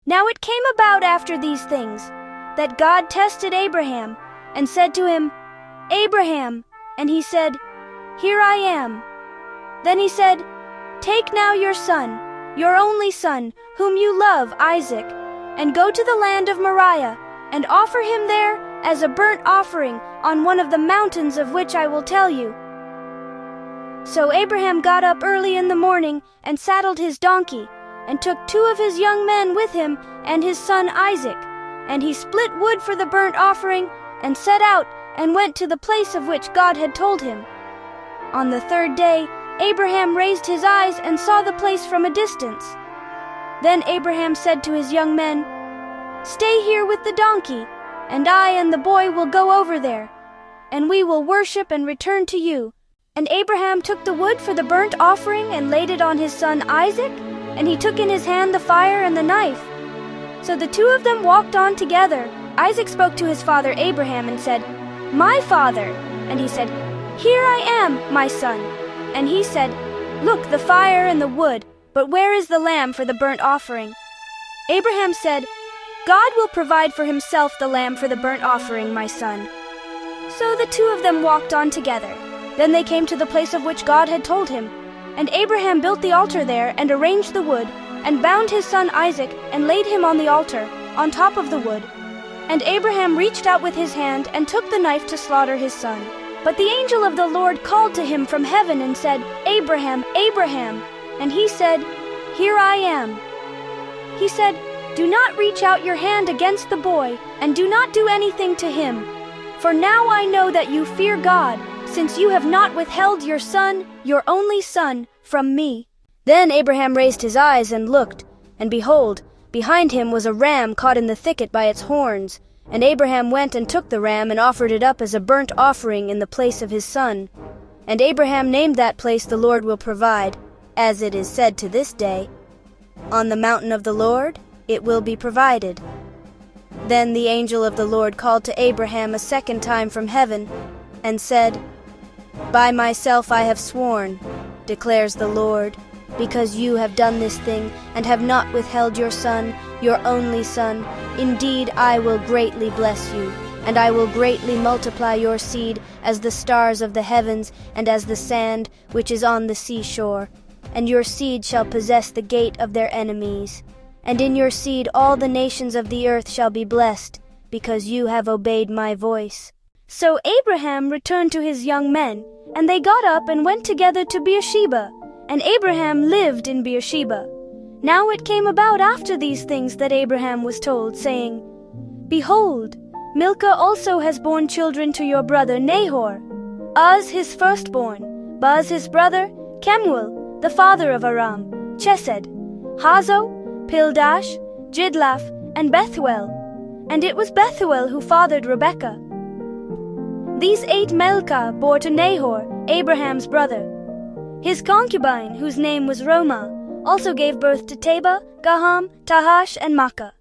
Now it came about after these things that God tested Abraham and said to him, "Abraham," and he said, "Here I am." Then he said, "Take now your son, your only son, whom you love, Isaac, and go to the land of Moriah, and offer him there as a burnt offering on one of the mountains of which I will tell you." So Abraham got up early in the morning and saddled his donkey, and took 2 of his young men with him and his son Isaac, and he split wood for the burnt offering, and set out and went to the place of which God had told him. On the 3rd day, Abraham raised his eyes and saw the place from a distance. Then Abraham said to his young men, "Stay here with the donkey, and I and the boy will go over there, and we will worship and return to you." And Abraham took the wood for the burnt offering and laid it on his son Isaac, and he took in his hand the fire and the knife. So the 2 of them walked on together. Isaac spoke to his father Abraham and said, "My father." And he said, "Here I am, my son." And he said, "Look, the fire and the wood, but where is the lamb for the burnt offering?" Abraham said, "God will provide for himself the lamb for the burnt offering, my son." So the 2 of them walked on together. Then they came to the place of which God had told him. And Abraham built the altar there and arranged the wood, and bound his son Isaac and laid him on the altar, on top of the wood. And Abraham reached out with his hand and took the knife to slaughter his son. But the angel of the Lord called to him from heaven and said, "Abraham, Abraham." And he said, "Here I am." He said, "Do not reach out your hand against the boy, and do not do anything to him. For now I know that you fear God, since you have not withheld your son, your only son, from me." Then Abraham raised his eyes and looked, and behold, behind him was a ram caught in the thicket by its horns. And Abraham went and took the ram and offered it up as a burnt offering in the place of his son. And Abraham named that place, "The Lord will provide," as it is said to this day, "On the mountain of the Lord it will be provided." Then the angel of the Lord called to Abraham a second time from heaven, and said, "By myself I have sworn, declares the Lord, because you have done this thing, and have not withheld your son, your only son. Indeed, I will greatly bless you, and I will greatly multiply your seed as the stars of the heavens, and as the sand which is on the seashore. And your seed shall possess the gate of their enemies. And in your seed all the nations of the earth shall be blessed, because you have obeyed my voice." So Abraham returned to his young men, and they got up and went together to Beersheba. And Abraham lived in Beersheba. Now it came about after these things that Abraham was told, saying, "Behold, Milcah also has borne children to your brother Nahor, Uz his firstborn, Buz his brother, Kemuel, the father of Aram, Chesed, Hazo, Pildash, Jidlaph, and Bethuel. And it was Bethuel who fathered Rebekah. These 8 Milcah bore to Nahor, Abraham's brother. His concubine, whose name was Romah, also gave birth to Teba, Gaham, Tahash, and Makkah.